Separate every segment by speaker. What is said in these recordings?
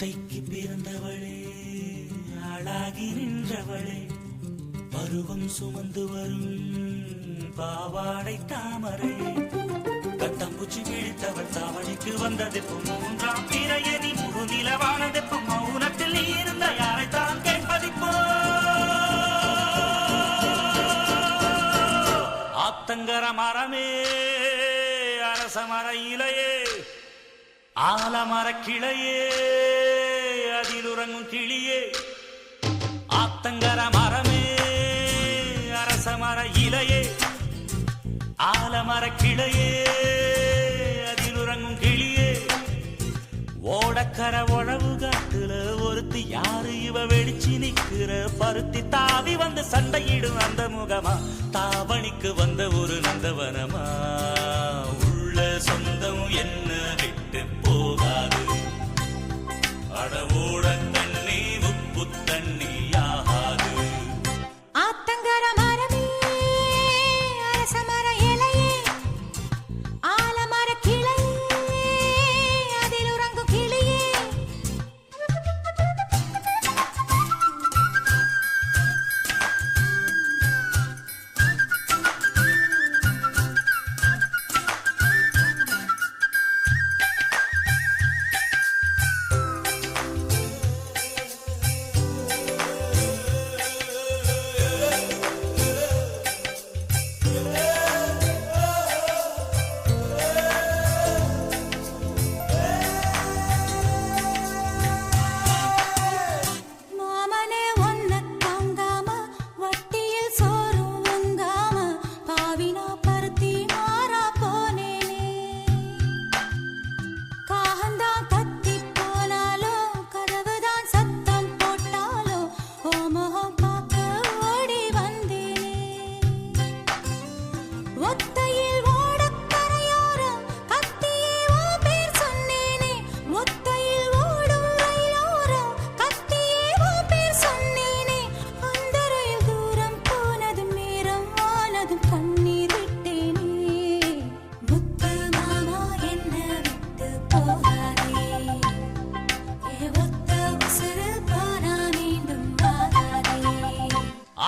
Speaker 1: மெத்தைக்கு பிறந்தவளே, ஆளாகி நின்றவளே, பருவம் சுமந்து வரும் பாவாடை தாமரை, கட்டம்பூச்சி பிடித்தவள் தாவணிக்கு வந்ததெப்பு, மூன்றாம் பிறையணி முழு நிலவானதெப்பு, மௌனத்தில் நீ இருந்த யாரைத்தான் கேட்பதிப்போ. ஆத்தங்கர மரமே, அரச மர இலையே, ஆலமர கிளையே, அதில் உறங்கும் கிளியே. ஆத்தங்கர மரமே, அரச மர இலையே, ஆலமர கிளையே, அதில் உறங்கும் கிளியே. ஓடக்கர உழவு காட்டுல ஒருத்தி யாரு இவ வெடிச்சு நிக்கிற, பருத்தி தாவி வந்து சண்டையிடும் அந்த முகமா, தாவணிக்கு வந்த ஒரு நந்தவனமா. உள்ள சொந்தம் என்ன விட்டு போகாது, அடவோட தண்ணி உப்பு தண்ணி ஆகாது.
Speaker 2: ஆத்தங்கர மரமே, அரச மர இலையே, ஆலமர கிளையே, அதில் உறங்கும் கிளியே.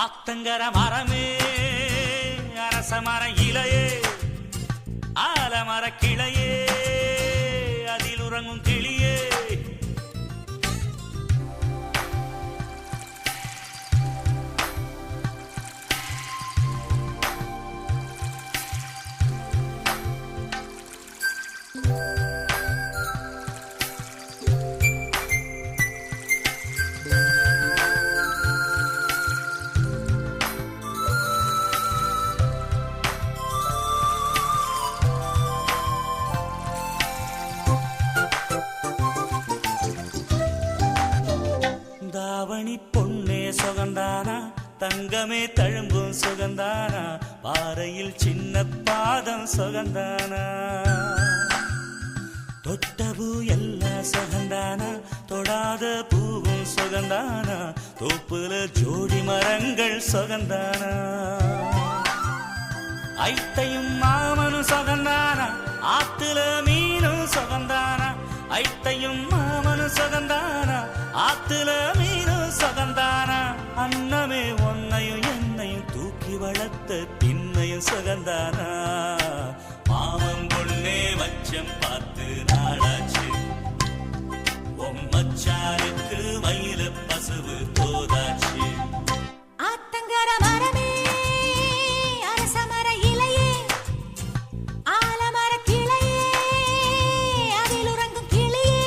Speaker 1: ஆத்தங்கர மரமே, அரச மர இலையே, ஆலமர கிளையே, அதில் உறங்கும் கிளியே. தாவணி பொன்னே சுகந்தானா, தங்கமே தழும்பும் சுகந்தானா, பாறையில் சின்ன பாதம் சுகந்தானா. தொட்டபூ எல்லாம் சுகந்தானா, தொடாத பூவும் சுகந்தானா, தோப்புல ஜோடி மரங்கள் சுகந்தானா. ஐத்தையும் மாமனும் சுகந்தானா, ஆத்துல மீனும் சுகந்தானா, ஐத்தையும் மாமனும் சுகந்தானா, ஆத்துல மீனும் சுகந்தானா. அன்னமே ஒன்னையும் என்னையும் தூக்கி வளர்த்த திண்ணையும் சுகந்தானா. மாமன் பொண்ணே மச்சம் பார்த்து நாளாச்சு, மச்சாருக்கு மயில பசுவு போதாச்சு.
Speaker 2: ஆத்தங்கர மரமே, அரச மர இலையே, ஆலமர கிளையே, அதில் உறங்கும் கிளியே.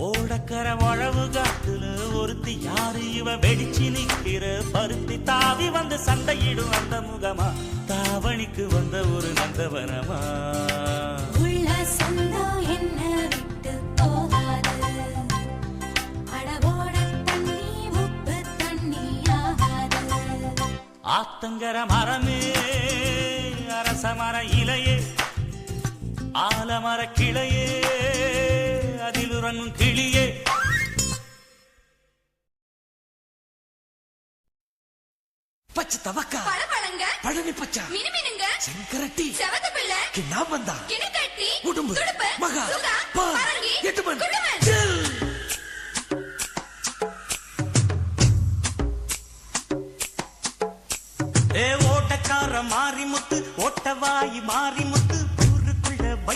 Speaker 1: ஓடக்கர உழவு காட்டுல ஒருத்தி யாரு இவ வெடிச்சு நிக்கிற, பருத்தி தாவி வந்து சண்டையிடும் அந்த முகமா, தாவணிக்கு வந்த ஒரு நந்தவனமா.
Speaker 2: உள்ள சொந்தம் என்ன விட்டு போகாது, அடவோட தண்ணி உப்பு தண்ணி ஆகாது.
Speaker 1: ஆத்தங்கர மரமே, அரச மர இலையே, ஆலமர கிளையே, அதில் உறங்கும் கிளியே. பச்சை தவக்கா,
Speaker 3: பழபழங்க,
Speaker 1: பழனி பச்சா,
Speaker 3: மினுமினுங்க,
Speaker 1: செங்கரட்டி,
Speaker 3: செவத்த பிள்ளை,
Speaker 1: கிண்ணாம்பந்தா,
Speaker 3: கிணக்கட்டி,
Speaker 1: உடும்பு,
Speaker 3: துடுப்பு,
Speaker 1: மகா,
Speaker 3: சுகா,
Speaker 1: பா,
Speaker 3: பரங்கி,
Speaker 1: எட்டுமன்,
Speaker 3: குண்டுமன்.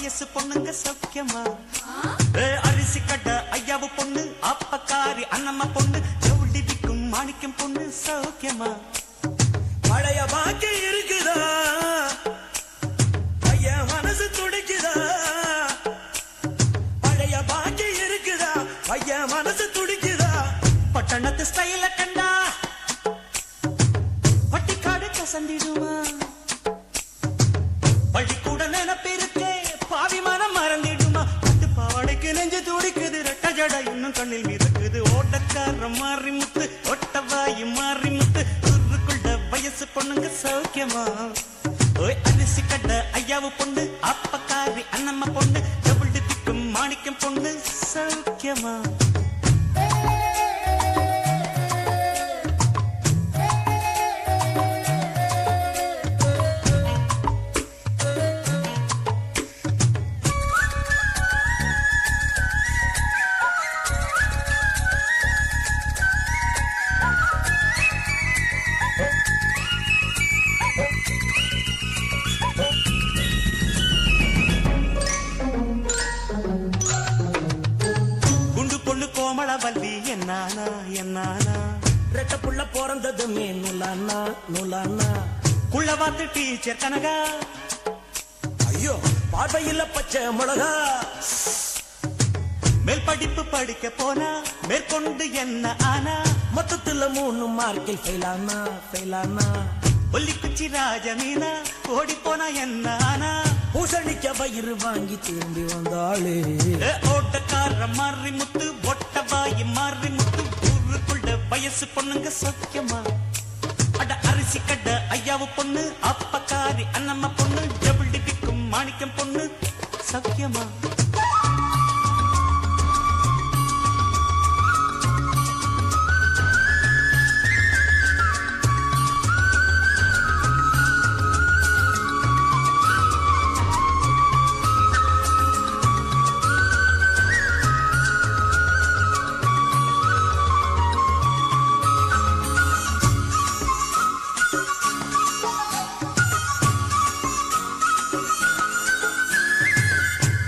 Speaker 1: வயசு பொண்ணுங்க சௌக்கியமா அரிசி கட்ட ஐயாவு பொண்ணு அப்பக்காரி அண்ணம்மா பொண்ணு ஜவுளி விக்கும் மாணிக்கம் பொண்ணு சௌக்கியமா பழைய பாக்கி இருக்குதா பையன் மனசு துடிக்குதா பழைய பாக்கி இருக்குதா பையன் மனசு துடிக்குதா பட்டணத்து ஸ்டைல கண்டா பட்டிக்காடு கசந்திடுமா பள்ளிக்கூட நினைப்பிருக்கே பாவி மனம் மறந்திடுமா பட்டு பாவாடைக்கு நெஞ்சு துடிக்குது ரெட்ட ஜட இன்னும் கண்ணில் மிதக்குது ஓட்டக்கார மாறி முத்து ஒட்டவாயி மாறி முத்து ஊருக்குள்ள வயசு பொண்ணுங்க சௌக்கியமா ஓய் அரிசி கட்ட ஐயாவு பொண்ணு அப்பக்காரி அண்ணம்மா பொண்ணு டபுள் டிக்கும் மாணிக்கம் பொண்ணு சௌக்கியமா கோமளவல்லி என்னானா என்னானா ரெட்ட புள்ள பிறந்ததுமே நுலானா நுலானா குள்ளவாத்து டீச்சர் கனகா ஐயோ பார்வையில் பச்சை மிளகா மேல் படிப்பு படிக்க போனா மேற்கொண்டு என்ன ஆனா மொத்தத்துல 3 மார்க்கில் ஃபெயிலானா ஃபெயிலானா ஒல்லிக்குச்சி ராஜமீனா ஓடி போனா என்ன ஆனா பூசணிக்க வயிறு வாங்கி திரும்பி வந்தாளே ஓட்டக்கார மாறி முத்து ஒட்டவாயி மாறி முத்து ஊருக்குள்ள வயசு பொண்ணுங்க சௌக்கியமா அட அரிசி கட்ட ஐயாவு பொண்ணு அப்பக்காரி அண்ணம்மா பொண்ணு டபுள் டிக்கும் மாணிக்கம் பொண்ணு சௌக்கியமா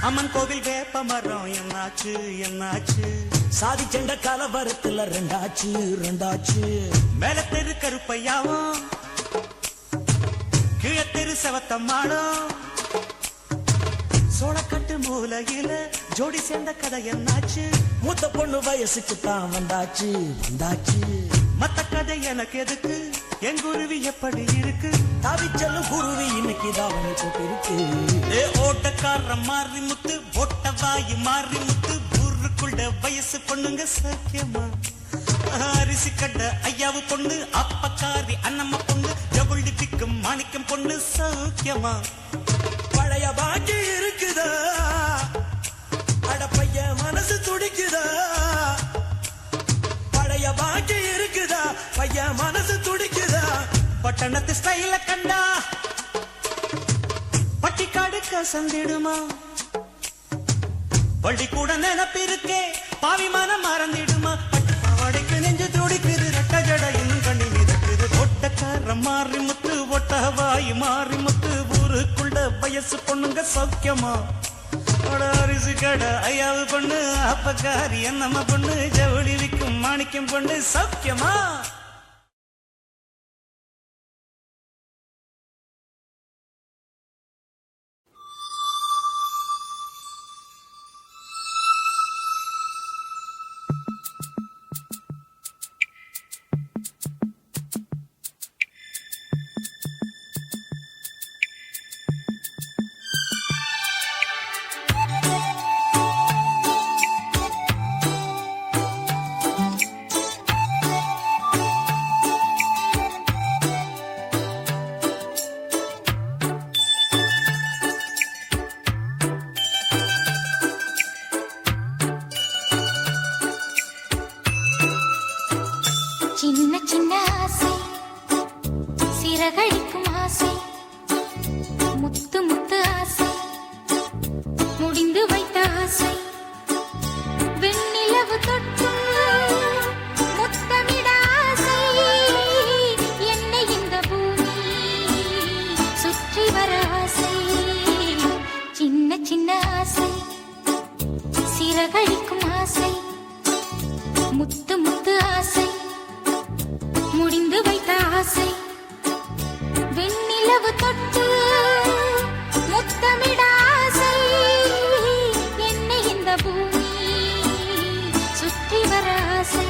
Speaker 1: அம்மன் கோவில் வேப்ப மரம் என்னாச்சு என்னாச்சு சாதி செண்ட கலவரத்துல ரெண்டாச்சு ரெண்டாச்சு மேல தெரு கருப்பையாவும் கீழ தெரு செவத்தம்மாடும் சோளக்கட்டு மூலையில ஜோடி சேர்ந்த கதை என்னாச்சு மூத்த பொண்ணு வயசுக்கு தான் வந்தாச்சு வந்தாச்சு மத்த கதை எனக்கு எதுக்கு என் குருவி எப்படி இருக்கு தவிச்சலும் குருவி இன்னைக்கு தாவணி போட்டிருக்கு ஓட்டக்கார மாறி முத்து ஒட்டவாயி மாறி முத்து ஊருக்குள்ள வயசு பொண்ணுங்க சௌக்கியமா அரிசி கட்ட ஐயாவு பொண்ணு அப்பக்காரி அண்ணம்மா பொண்ணு டபுள் டிக்கும் மாணிக்கம் பொண்ணு சௌக்கியமா பழைய பாக்கி இருக்குதா அட பையன் மனசு துடிக்குதா பழைய பாக்கி இருக்குதா பையன் மனசு துடிக்குதா பட்டணத்து ஸ்டைல கண்டா பட்டிக்காடு கசந்திடுமா பள்ளிக்கூட நினைப்பிருக்கே பாவி மனம் மறந்திடுமா பட்டு பாவாடைக்கு நெஞ்சு துடிக்குது ரெட்ட ஜட இன்னும் கண்ணி மிதக்குது ஒட்டக்கார மாறி முத்து ஒட்டவாயி மாறி முத்து ஊருக்குள்ள வயசு பொண்ணுங்க சௌக்கியமா அரிசி கடை ஐயாவு பொண்ணு அப்பக்காரி அண்ணம்மா பொண்ணு ஜவுளி விக்கும் மாணிக்கம் பொண்ணு சௌக்கியமா
Speaker 2: சின்ன சின்ன ஆசை சிறகடிக்கும் ஆசை முத்து முத்து ஆசை முடிந்து வைத்த ஆசை வெண்ணிலவு தொட்டு முத்தமிட ஆசை என்னை இந்த பூமி சுற்றி வர ஆசை சின்ன சின்ன ஆசை சிறகடிக்கும் ஆசை முத்து முத்து ஆசை முடிந்து வைத்த ஆசை வெண்ணிலவு தொட்டு முத்தமிட ஆசை என்னை இந்த பூமி சுற்றி வர ஆசை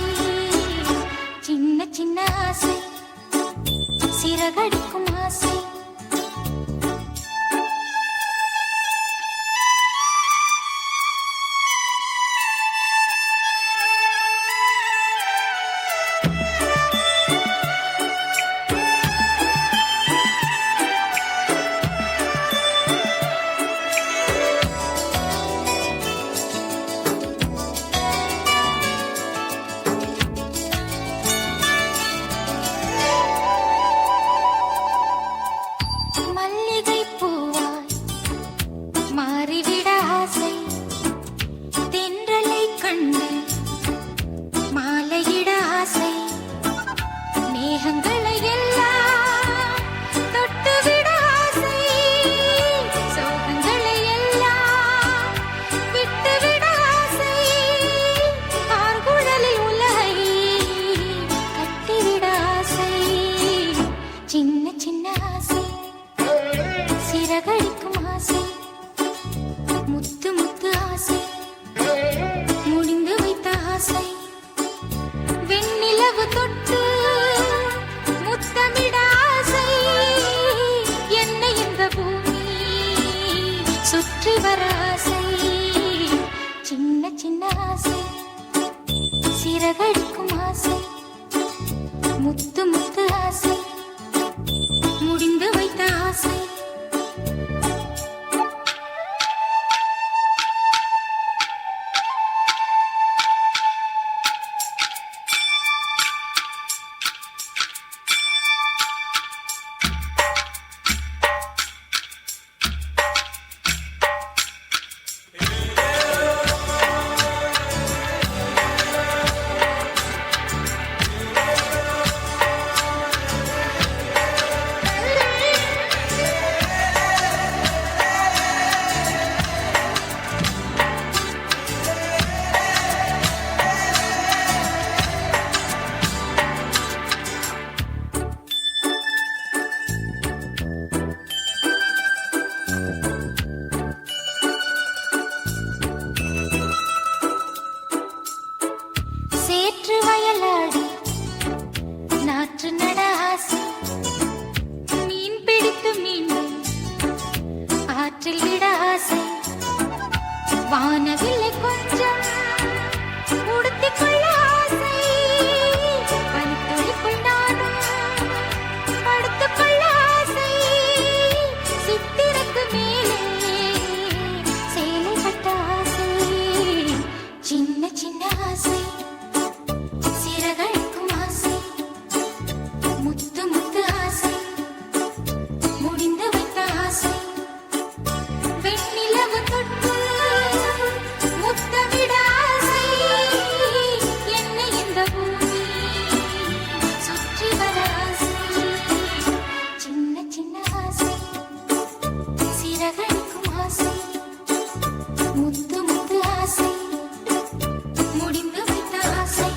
Speaker 2: சின்ன சின்ன ஆசை சிறகடிக்கும் ஆசை சுற்றி வர ஆசை சின்ன சின்ன ஆசை சிறகடிக்கும் ஆசை முத்து முத்து ஆசை முடிந்து வைத்த ஆசை சேற்று வயலாடி நாற்று நட ஆசை மீன் பிடித்து மீண்டும் ஆற்றில் விட ஆசை வானவில்லை கொஞ்சம் உடுத்திக் கொள்ள ஆசை பனித்துளிக்குள் நானும் படுத்துக் கொள்ள ஆசை சித்திரக்கு மேலே சேலை கட்ட ஆசை சின்ன சின்ன ஆசை சிறகடிக்கும் ஆசை முத்து முத்து ஆசை முடிந்து வைத்த ஆசை வெண்ணிலவு தொட்டு முத்தமிட ஆசை என்னை இந்த பூமி சுற்றி வர ஆசை சின்ன சின்ன ஆசை சிறகடிக்கும் ஆசை முத்து முத்து ஆசை முடிந்து வைத்த ஆசை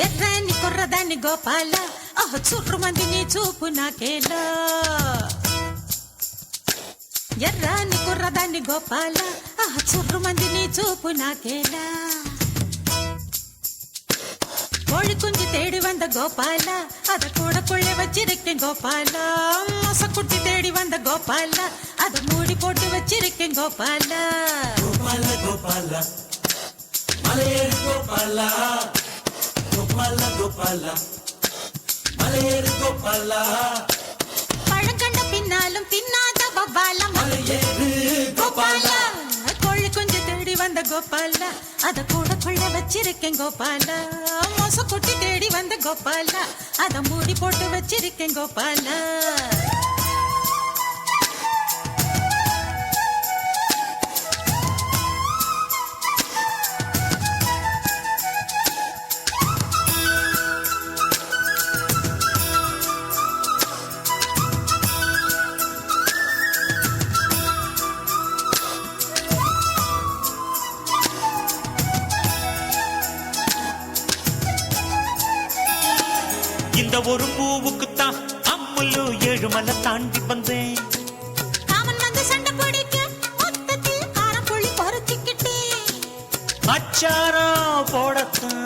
Speaker 3: ఎర్రని కుర్రదాన్ని గోపాల చుర్రు మంది నీ చూపు నాకేలా ఎర్రని కుర్రదాన్ని గోపాల చుర్రు మంది నీ చూపు నాకేలా கோழி குஞ்சு தேடி வந்த கோபால அத கூடக்குள்ளே வச்சிருக்கேன் கோபால மசக்குட்டி தேடி வந்த கோபால அத மூடி போட்டு வச்சிருக்கேன் கோபால
Speaker 1: கோபால கோபால மலையேறு கோபால கோபால கோபால மலையேறு கோபால
Speaker 3: பழங்கண்ட பின்னாலும் பின்னாத பவால
Speaker 1: மலையேறு கோபால
Speaker 3: கோழி குஞ்சு தேடி வந்த கோபாலா அத கூட கொள்ள வச்சிருக்கேன் கோபாலா மோச குட்டி தேடி வந்த கோபாலா அத மூடி போட்டு வச்சிருக்கேன் கோபாலா
Speaker 1: இந்த ஒரு பூவுக்குத்தான் அம்முல்லு ஏழுமலை தாண்டி வந்தேன்
Speaker 3: காமன் வந்து சண்டை பிடிக்க மொத்தத்தில் காரப்புள்ளி பொறுத்திக்கிட்டேன்
Speaker 1: அச்சாரம் போடத்தான்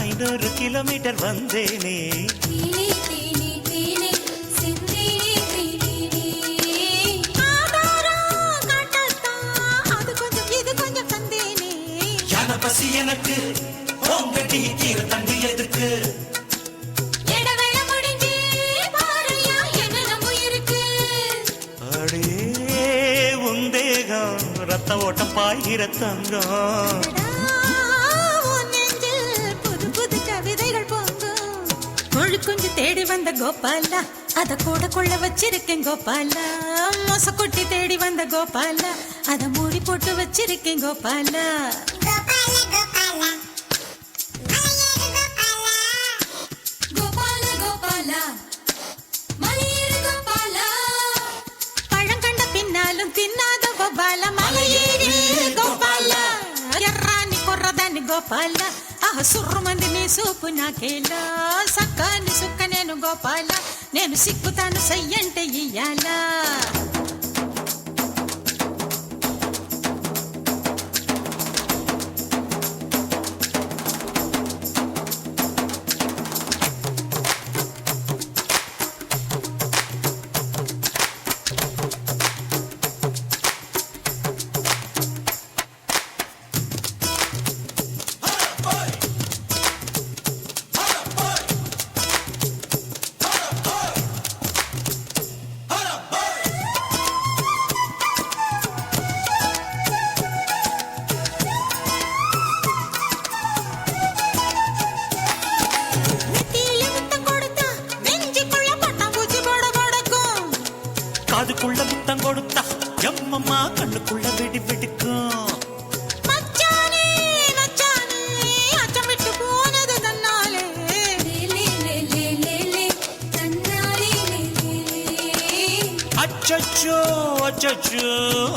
Speaker 1: 500 கிலோமீட்டர் வந்தேனே
Speaker 2: தீனி தீனி தீனி சிந்தினி தீனி
Speaker 3: ஆதாரம் காட்டத்தான் அது கொஞ்சம் இது கொஞ்சம் தந்தேனே
Speaker 1: யான பசி எனக்கு உங்கடி தீர தண்ணி எதுக்கு
Speaker 2: எடவேளை முடிஞ்சு பாருயா என்ன நம்ம இருக்கு
Speaker 1: அடே உந்தேகம் ரத்த ஓட்டம் பாய்கிற தங்கம்
Speaker 3: உன் நெஞ்சில் புது புது கவிதைகள் பொங்கும் கொழு குஞ்சு தேடி வந்த கோபாலா அத கூட கொள்ள வச்சிருக்கேன் கோபாலா மோச குட்டி தேடி வந்த கோபாலா அத மூடி போட்டு வச்சிருக்கேன் கோபாலா
Speaker 2: கோபால கோபால மலையேறு கோபால
Speaker 3: பழங்கண்ட பின்னாலும் தின்னாத கோபால மலையேறி கோபால ఎర్రాని కొర్రదాన్ని గోపాల ఆహ సుర్రుమంది నీ సూపు నాకేలా సక్కాని సుక్క నేను గోపాల నేను సిక్కుతాను సయ్యంటే ఇయ్యాలా
Speaker 1: காதுக்குள்ள முத்தம் கொடுத்தா எம்மம்மா கண்ணுக்குள்ள வெடி வெடிக்கும்
Speaker 3: மச்சானே மச்சானே அச்சம் விட்டு போனது தன்னாலே
Speaker 2: லே லே லே லே லே தன்னாலே லே லே
Speaker 1: அச்சச்சோ அச்சச்சோ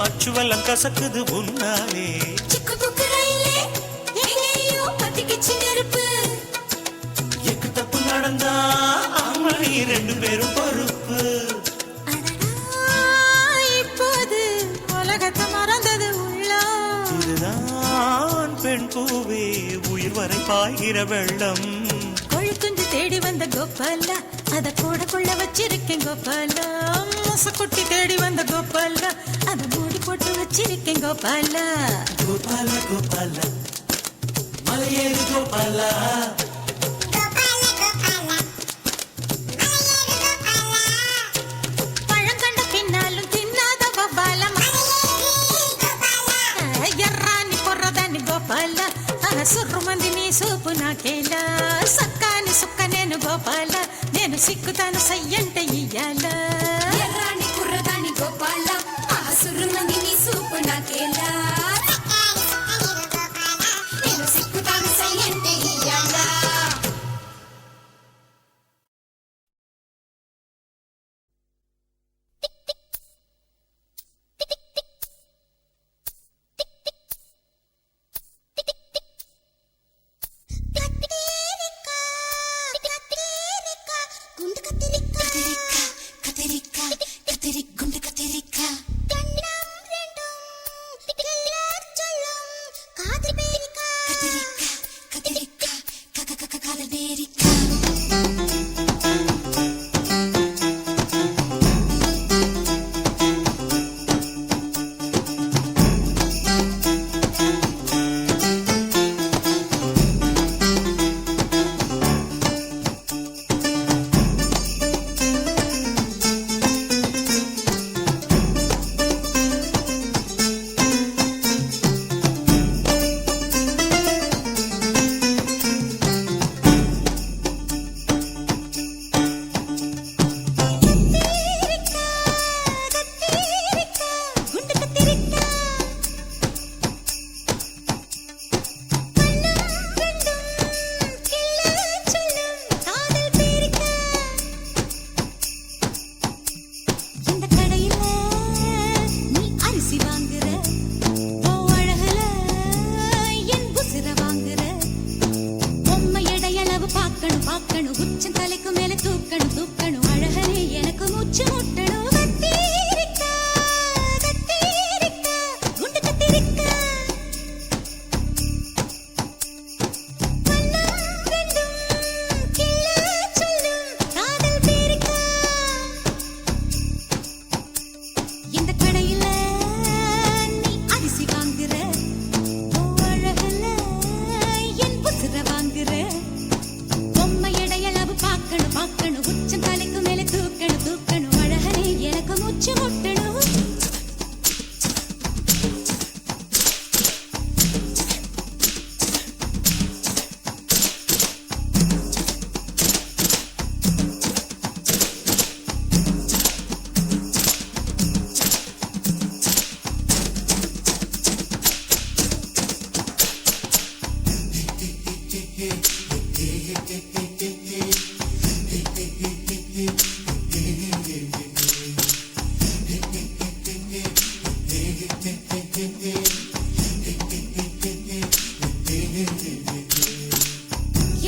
Speaker 1: அச்சுவெல்லாம் கசக்குது உன்னாலே
Speaker 2: சிக்கு புக்கு ரயிலே எங்கேயோ பத்திக்கிச்சு நெருப்பு
Speaker 1: எக்கு தப்பு நடந்தா அம்மணி 2 பேரும் பொறுப்பு
Speaker 3: இப்போது உலகத்தை மறந்தது உள்ளம்
Speaker 1: இதுதான் பெண் பூவே உயிர் வரை பாய்கிற வெள்ளம்
Speaker 3: கொழுக்குஞ்சு தேடி வந்த கோபாலா அத கூட கொள்ள வச்சிருக்கேன் கோபாலா மோசக்குட்டி தேடி வந்த கோபாலா அத மூடி போட்டு வச்சிருக்கேன் கோபாலா
Speaker 1: கோபால கோபால மலையேறு கோபாலா
Speaker 3: பழங்கண்ட பின்னாலும் தின்னாத கோபால ఎర్రాని కొర్రదాన్ని గోపాల సుర్రుమంది నీ సూపు నాకేలా సక్కాని సుక్క నేను గోపాల నేను సిక్కుతాను సయ్యంటే ఇయ్యాలా
Speaker 2: ఎర్రాని కుర్రదాని గోపాల ఆ సుర్రుమంది నీ సూపు నాకేలా నేను సిక్కుతాను సయ్యంటే ఇయ్యాలా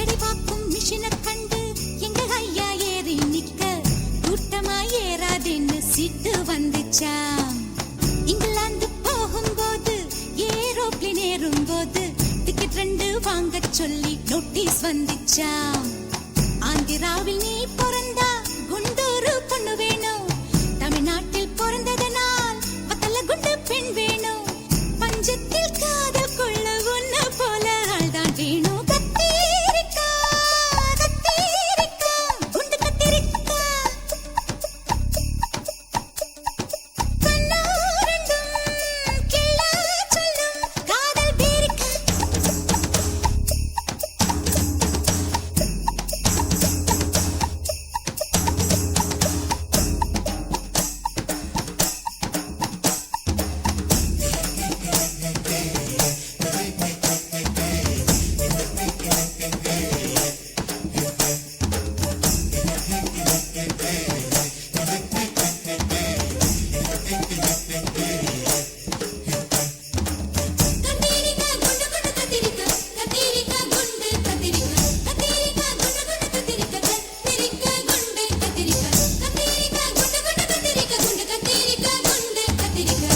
Speaker 3: எடைபாக்கும் மிஷினை கண்டு எங்க ஐயா ஏறி நிக்க கூட்டமா ஏறாதேன்னு சீட்டு வந்துச்சா. இங்கிலாந்து போகும்போது ஏரோப்ளேன் ஏறும்போது டிக்கெட் 2 வாங்க சொல்லி நோட்டீஸ் வந்துச்சா. ஆந்திராவில் நீ பிறந்தா குண்டூரு பொண்ணு வேணும், தமிழ்நாட்டில் பிறந்ததனால் பத்தல குண்டு பெண் வேணும், பஞ்சத்தில் காதல் கொள்ள ஒன்ன போல ஆள்தான் வேணும். கத்தீரிக்கா கத்தீரிக்கா குண்டு கத்தீரிக்கா கண்ணாரண்டும் கிள்ள சொல்லும் காதல் பேரிக்கா. கத்தீரிக்கா குண்டு குண்டு கத்தீரிக்கா கத்தீரிக்கா குண்டு கத்தீரிக்கா கத்தீரிக்கா குண்டு குண்டு கத்தீரிக்கா கத்தீரிக்கா குண்டு கத்தீரிக்கா கத்தீரிக்கா குண்டு குண்டு கத்தீரிக்கா குண்டு கத்தீரிக்கா குண்டு கத்தீரிக்கா.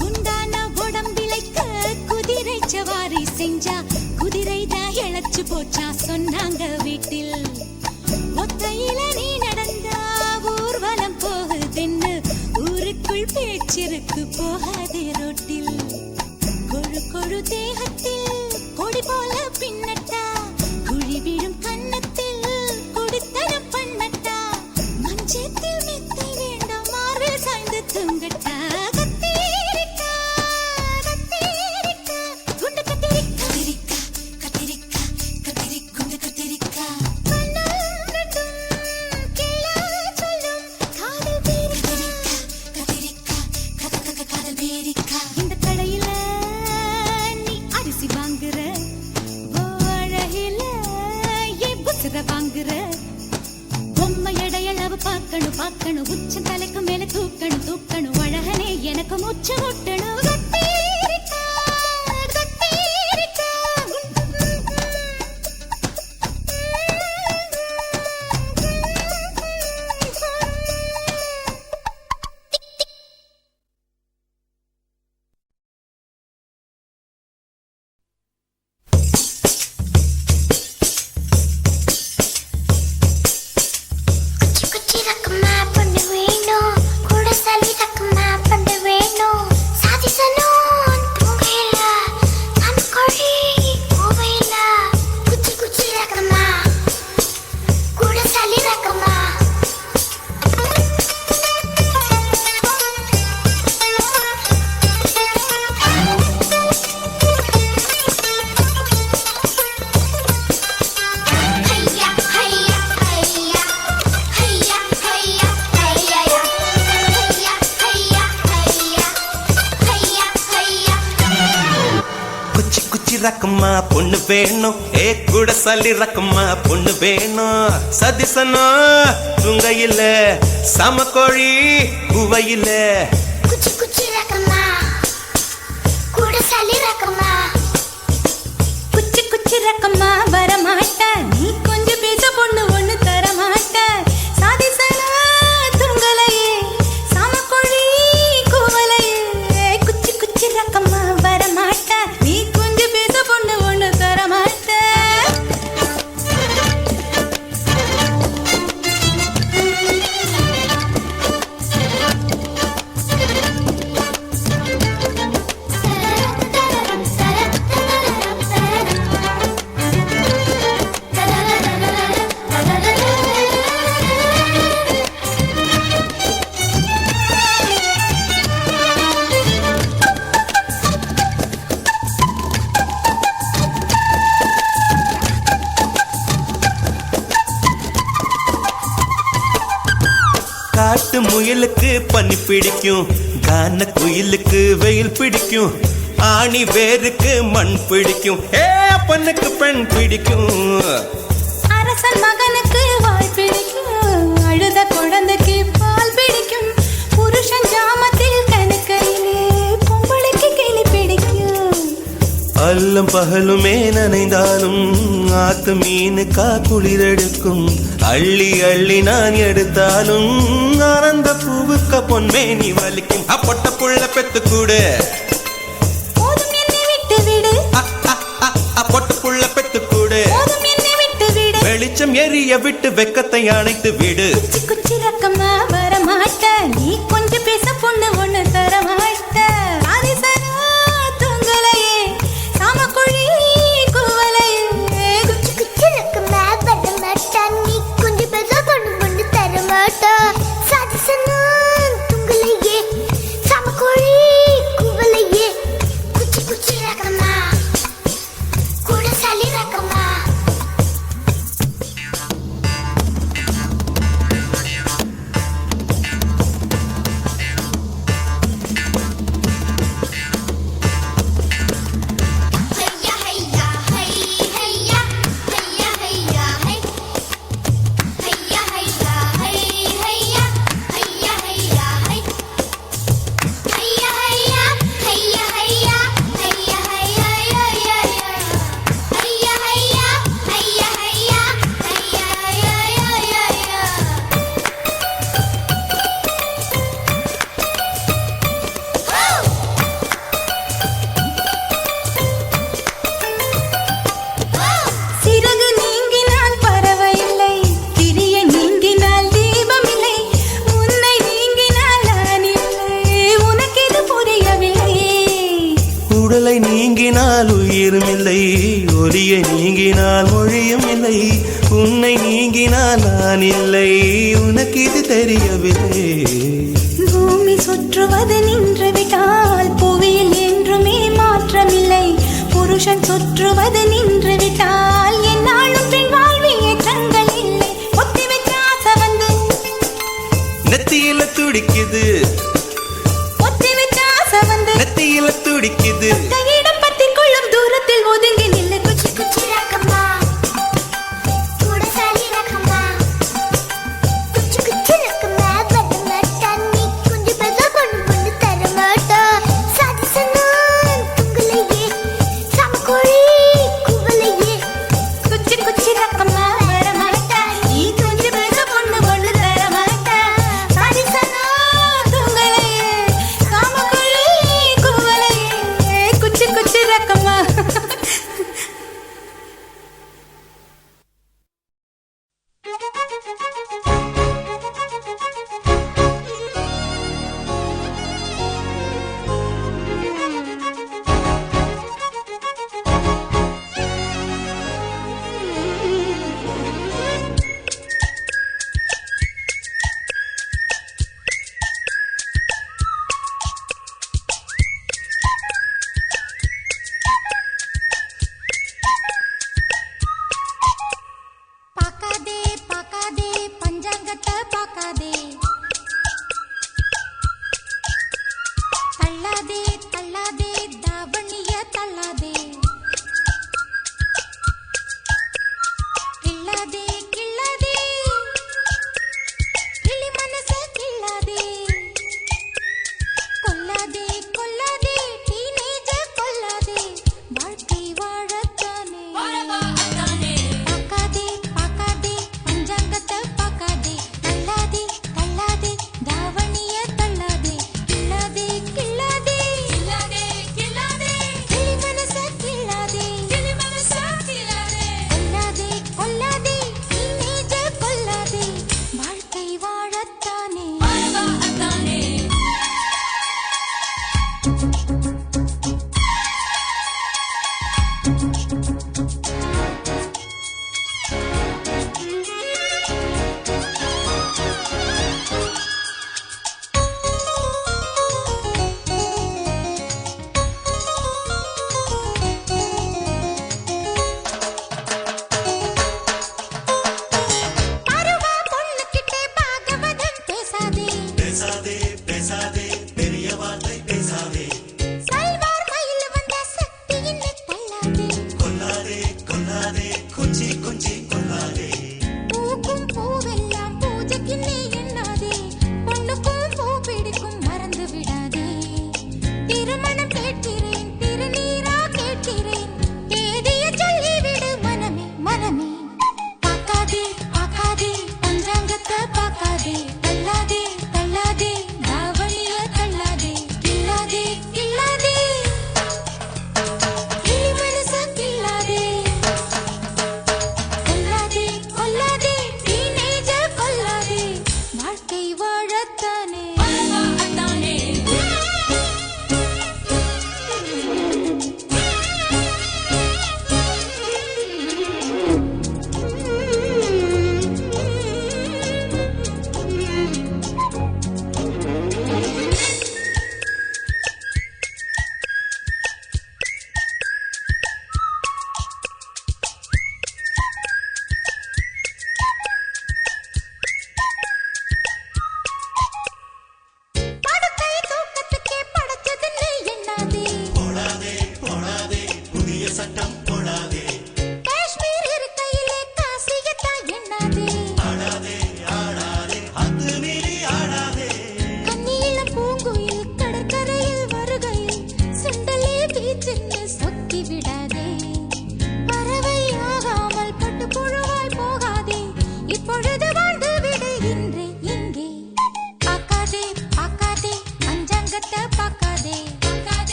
Speaker 3: குண்டான உடம்பிழைக்க குதிரை சவாரி செஞ்சா குதிரைதான் இழைச்சு போச்சா சொன்னாங்க வீட்டில். ஒத்தையில நீ நடந்தா ஊர்வலம் போகுதுன்னு ஊருக்குள் பேச்சிருக்கு போகாதே ரோட்டில். கொழு கொழு தேகத்தில் கொடி போல பின்னட்டா குழி விழும் கன்னத்தில் குடித்தனம் பண்ணட்டா. மஞ்சத்தில் மெத்தை வேண்டாம் மார்பில் சாய்ந்து தூங்கட்டா. கத்தீரிக்கா கத்தீரிக்கா குண்டு கத்தீரிக்கா கத்தீரிக்கா கத்தீரிக்கா குண்டு கத்தீரிக்கா. கண்ணாரண்டும் கிள்ள சொல்லும் காதல் பேரிக்கா கத்தீரிக்கா கத்தீரிக்கா காதல் பேரிக்கா. இந்த கடையில நீ அரிசி வாங்குற, அழகில ஏன் புசுர வாங்குற, பொம்மை எடையளவு பார்க்கணும் பார்க்கணும், உச்சம் தலைக்கு மேல தூக்கணும் தூக்கணும், அழகனே எனக்கு மூச்சு முட்டணும். கத்தீரிக்கா கத்தீரிக்கா
Speaker 4: குச்சி ரக்கமா பொண்ணு வேணும், கூட சளி ரக்கமா பொண்ணு வேணும், சாதிசனும் தூங்கையில நம்ம கொழி கோவையில. குச்சி குச்சி ரக்கமா கூட சளி ரக்கமா. ஹையா ஹையா ஹையா ஹையா ஹையா ஹையா ஹையா ஹையா ஹையா ஹையா ஹையா.
Speaker 1: குச்சி குச்சி ரக்கம்மா பொண்ணு வேணும், கூட சல்லி ரக்கம்மா பொண்ணு வேணும், சதிசனா துங்கையில சமக்கோழி குவையில.
Speaker 4: குச்சி குச்சி ரக்கமா கூட சளி ரக்கமா.
Speaker 3: குச்சி குச்சி ரக்கம்மா வரமாட்ட, நீ கொஞ்சம் பேச பொண்ணு ஒண்ணு தரமாட்ட, சாதிசனா துங்கலையே சாமக்கொழி கூவலையே. குச்சி குச்சி ரக்கம்மா வரமாட்ட, நீ கொஞ்சம் பேச பொண்ணு ஒண்ணு தரமாட்ட.
Speaker 1: காட்டு முயலுக்கு பனி பிடிக்கும், கான குயிலுக்கு வெயில் பிடிக்கும்,
Speaker 5: ஆணி வேருக்கு மண் பிடிக்கும் அப்பனுக்கு பெண் பிடிக்கும்
Speaker 3: அரசன் மகனுக்கு வாய் பிடிக்கும் அழுத குழந்தைக்கு பால் பிடிக்கும் புருஷன் ஜாமத்தில் கணக்கையிலே பொம்பளைக்கு கிளி பிடிக்கும்
Speaker 5: அல்லும் பகலுமே நனைந்தாலும் ஆத்து மீனுக்கா குளிரெடுக்கும் அள்ளி அள்ளி நான் எடுத்தாலும் ஆனந்த பூவுக்க பொன்மேனி வலிக்கும் அப்பொட்ட புள்ள பெத்து கூடு
Speaker 3: போதும் என்னை விட்டு விடு
Speaker 5: பொட்ட புள்ள பெத்து கூடு
Speaker 3: போதும் என்னை விட்டு விடு
Speaker 5: வெளிச்சம் எரிய விட்டு வெக்கத்தை அணைத்து விடு
Speaker 3: குச்சி குச்சி ரக்கமா வர மாட்ட நீ கொஞ்சம் பேச பொண்ணு ஒண்ணு தர மாட்ட ஆதிசனா தூங்கலையே சாமக்குழி கூவலையே
Speaker 4: குச்சி குச்சி ரக்கமா வர மாட்டா நீ கொஞ்சம் பேச பொண்ணு தர மாட்டா சாதிசனா துங்கலையே சாமக்கோழி கூவலையே குச்சி குச்சி ரக்கமா கூட சளி ரக்கமா ஹையா ஹையா ஹை ஹையா ஹையா ஹையா ஹை ஹையா ஹையா ஹை ஹையா ஹையா ஹையா ஹை ஹையா ஹையா ஹையா ஹையா ஹையா ஹையா ஹையா ஹையா ஹையா ஹையா ஹையா
Speaker 3: சிறகு நீங்கினால் பறவையில்லை திரிய நீங்கினால் தீபமில்லை உன்னை நீங்கினால் நான் இல்லை உனக்கு இது புரியவில்லை
Speaker 5: உடலை நீங்கினால் உயிரும் இல்லை ஒலியை நீங்கினால் மொழியும் இல்லை உன்னை நீங்கினால் நான் இல்லை உனக்கு இது தெரியவில்லை
Speaker 3: பூமி சுற்றுவது நின்று விட்டால் புவியில் என்றுமே மாற்றமில்லை புருஷன் சுற்றுவது நின்று விட்டால் என்னாலும் பெண் வாழ்வில் ஏற்றங்கள் இல்லை ஒத்தி வச்ச ஆசை வந்து
Speaker 5: நெத்தியில துடிக்குது
Speaker 3: ஒத்தி வச்ச ஆசை வந்து
Speaker 5: நெத்தியில துடிக்குது
Speaker 3: கையிடம் பத்தி கொள்ளும் தூரத்தில் ஒதுங்கி நில்லு குச்சி
Speaker 4: குச்சி ரக்கமா கூட சளி ரக்கமா குச்சி குச்சி ரக்கமா வர மாட்டா நீ கொஞ்சம் பேச பொண்ணு தர மாட்டா சாதிசனா துங்கலையே சாமக்கோழி கூவலையே
Speaker 3: குச்சி குச்சி ரக்கமா வர மாட்டா நீ கொஞ்சம் பேச பொண்ணு ஒண்ணு தர மாட்டா சாதிசனா தூங்கலையே காமக்குழி கூவலையே குச்சி குச்சி ரக்கமா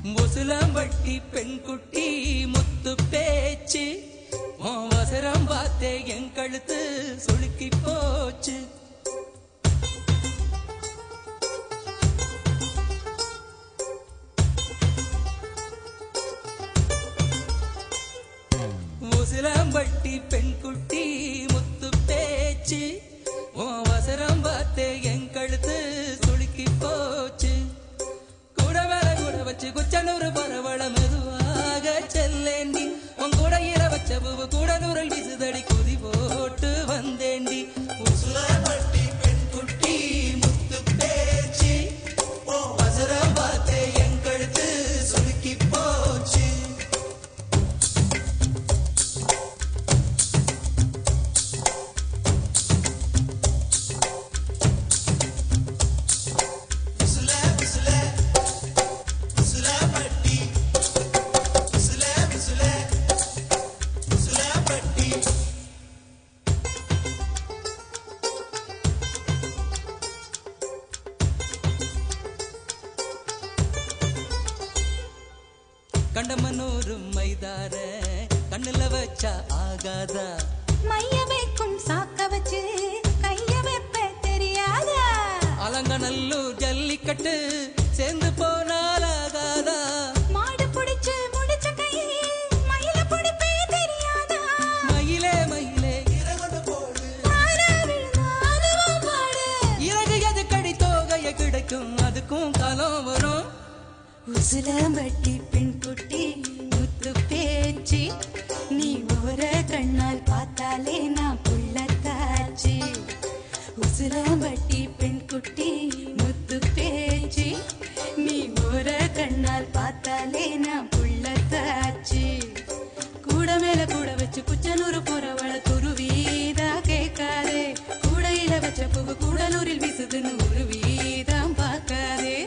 Speaker 6: முசுலம்பட்டி பெண்குட்டி முத்து பேச்சு அவசரம் பார்த்தே என் கழுத்து சுளுக்கி போச்சு முசுலம்பட்டி பெண்குட்டி முத்து பேச்சு அவசரம் பார்த்தே என் கழுத்து சுளுக்கி போச்சு கூட மேல கூட வச்சு குச்சனூறு பரவள மெதுவாக செல்லேண்டி உன் கூட இர வச்ச பூவு கூட நூறல் விசுதடி குதி போட்டு வந்தேண்டி முசுலம்பட்டி பெண்குட்டி முத்து பேச்சு அவசரம் பார்த்தே என் கழுத்து சுளுக்கி போச்சு கண்டமனூரு மைதார கண்ணுல வச்சா ஆகாதா
Speaker 3: மைய வைக்கும் சாக்க வச்சு கைய வைப்ப தெரியாதா
Speaker 6: அலங்கநல்லூர் ஜல்லிக்கட்டு சேர்ந்து போனால் ஆகாதா
Speaker 3: மாடு புடிச்சு முடிச்ச கையை மயில புடிப்பே தெரியாதா
Speaker 6: மயிலே மயிலே
Speaker 3: தாரா விழுந்தா அதுவும் பாடு
Speaker 6: இறகு எது கடி தோகைய கிடைக்கும் அதுக்கும் காலம் வரும்
Speaker 3: உசுலம்பட்டி பெண்குட்டி முத்து பேச்சு நீ ஒரு கண்ணால் பார்த்தாலே நான் புள்ளத்தாச்சு உசுலம்பட்டி பெண்குட்டி முத்து பேச்சு நீ ஒரு கண்ணால் பார்த்தாலே நான் புள்ளத்தாச்சு கூட மேல கூட வச்சு குச்சனூறு போறவள துருவீதா கேட்காதே கூடையில வச்ச புகு கூடலூரில் வீசுதுன்னு உருவீதான் பார்க்காதே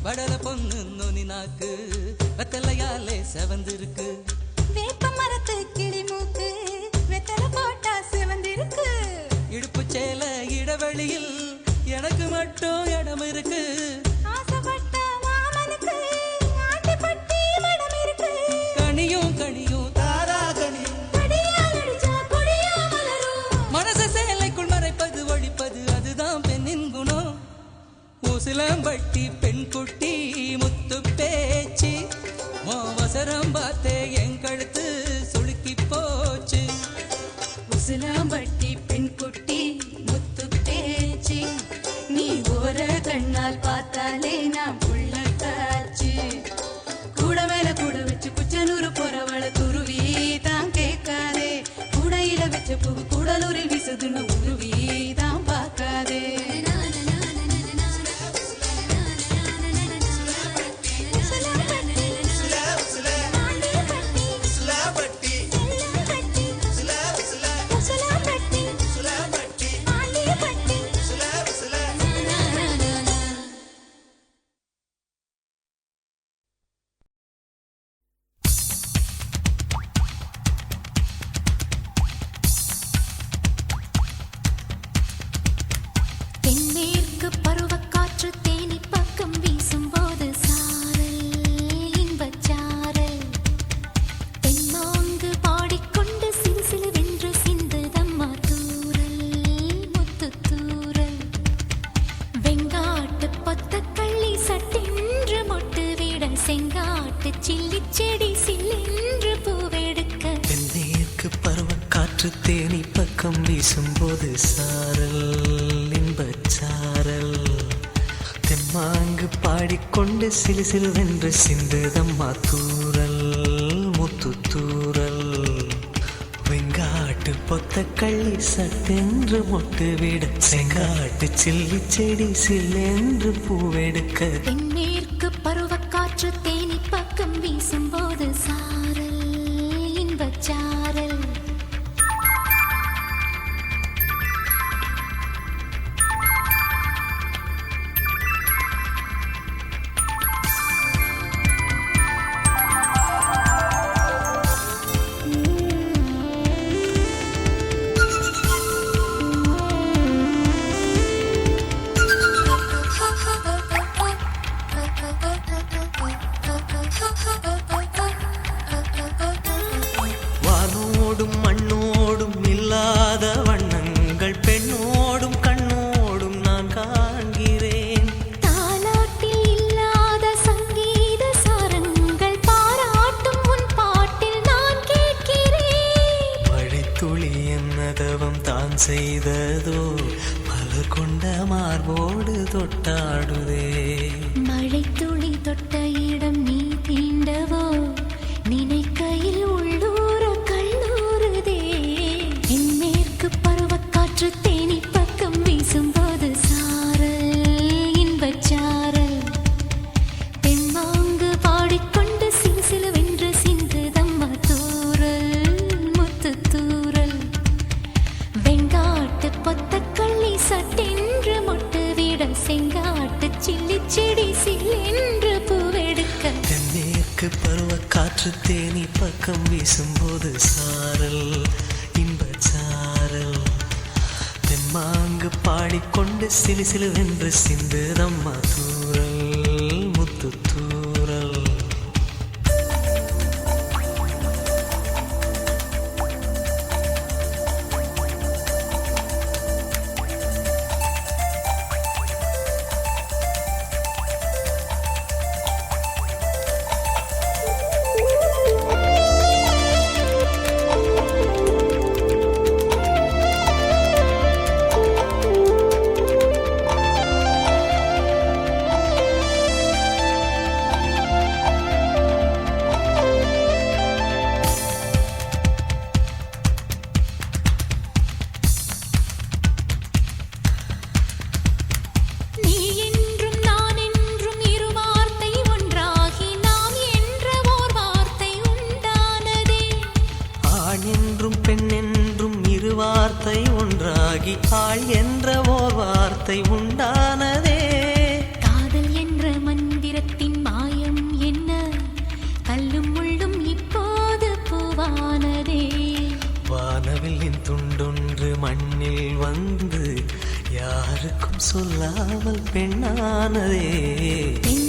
Speaker 6: வடல பொண்ணு நுனி நாக்கு வெத்தலையாலே செவந்திருக்கு
Speaker 3: வேப்ப மரத்து கிளி மூக்கு வெத்தலை போட்டா சிவந்திருக்கு
Speaker 6: இடுப்பு சேல இடைவெளியில் எனக்கு மட்டும் இடம் இருக்கு
Speaker 3: ஆசைப்பட்ட மாமனுக்கு ஆட்டிப்பட்டி மடம் இருக்கு
Speaker 6: கனியும் கனியும் தாரா கனியும்
Speaker 3: கொடியால் அடிச்சா கொடியா மலரும்
Speaker 6: மனச சேலைக்குள் மறைப்பது ஒழிப்பது அதுதான் பெண்ணின் குணம் உசிலம்பட்டி பெண்குட்டி முத்து பேச்சு அவசரம் பார்த்தே என் கழுத்து சுளுக்கி போச்சு
Speaker 3: உசிலம்பட்டி பெண்குட்டி முத்து பேச்சு நீ ஒரு கண்ணால் பார்த்தாலே நான் புள்ளத்தாச்சு கூட மேல கூட வச்சு குச்சனூறு போறவள துருவி தான் கேட்காதே கூடையில வச்ச பூ கூடலூரில் வீசுதுன்னு உருவி தான் பார்க்காதே
Speaker 2: தென்மேற்கு பருவக்காற்று தேனி பக்கம் வீசும்போது சாரல் இன்பச்சாரல் தென்மாங்கு பாடிக்கொண்டு சிறு சிலுவென்று சிந்துதம்மா தூரல் முத்து தூரல் வெங்காட்டு பொத்தக்கள்ளி சட்டென்று மொட்டு விட செங்காட்டு சில்லி செடி சில்லென்று பூவெடுக்க
Speaker 7: தென்மேற்கு பருவக்காற்று தேனி பக்கம் வீசும்போது சாரல் இன்பச்சாரல் தெம்மாங்கு பாடிக்கொண்டு சிலு சிலுவென்று சிந்துதம்மா தூரல் முத்து தூரல் வெங்காட்டு பொத்தக்கள்ளி சட்டென்று மொட்டு விட செங்காட்டு சில்லி செடி சில்லென்று பூவெடுக்க
Speaker 2: தென்மேற்கு பருவக்காற்று தேனி பக்கம் வீசும்போது
Speaker 7: தொட்டாடுதே.
Speaker 2: மழை துளி தொட்ட இடம் நீ தீண்டவோ நினைக்கையில் உள்ளூர கல்லூருதே. என் மேற்கு பருவக்காற்று தேனி பக்கம் வீசும்போது சாரல் இன்பச்சாரல் தென்மாங்கு பாடிக்கொண்டு சிலுசிலுவென்று சிந்துதம்மா தூரல் முத்து தூரல். வெங்காட்டு பொத்தக்கள்ளி சட்டென்று மொட்டு விட செங்காட்டு சில்லி செடி சில்லென்று பூவெடுக்க.
Speaker 7: தென்மேற்கு பருவக்காற்று தேனி பக்கம் வீசும்போது சாரல் இன்பச்சாரல் தென்மாங்கு பாடிக்கொண்டு சிலுசிலுவென்று சிந்துதம்மா தூரல் முத்து தூரல்.
Speaker 2: நீ என்றும் நான் என்றும் இரு வார்த்தை ஒன்றாகி நாம் என்ற ஓர் வார்த்தை உண்டானதே.
Speaker 7: ஆண் என்றும் பெண் என்றும் இரு வார்த்தை ஒன்றாகி ஆள் என்ற ஓர் வார்த்தை உண்டானதே.
Speaker 2: காதல் என்ற மந்திரத்தின் மாயம் என்ன கல்லும் முள்ளும் இப்போது பூவானதே.
Speaker 7: வானவில்லின் துண்டொன்று மண்ணில் வந்து யாருக்கும் சொல்லாமல் பெண்ணானதே.
Speaker 2: தென்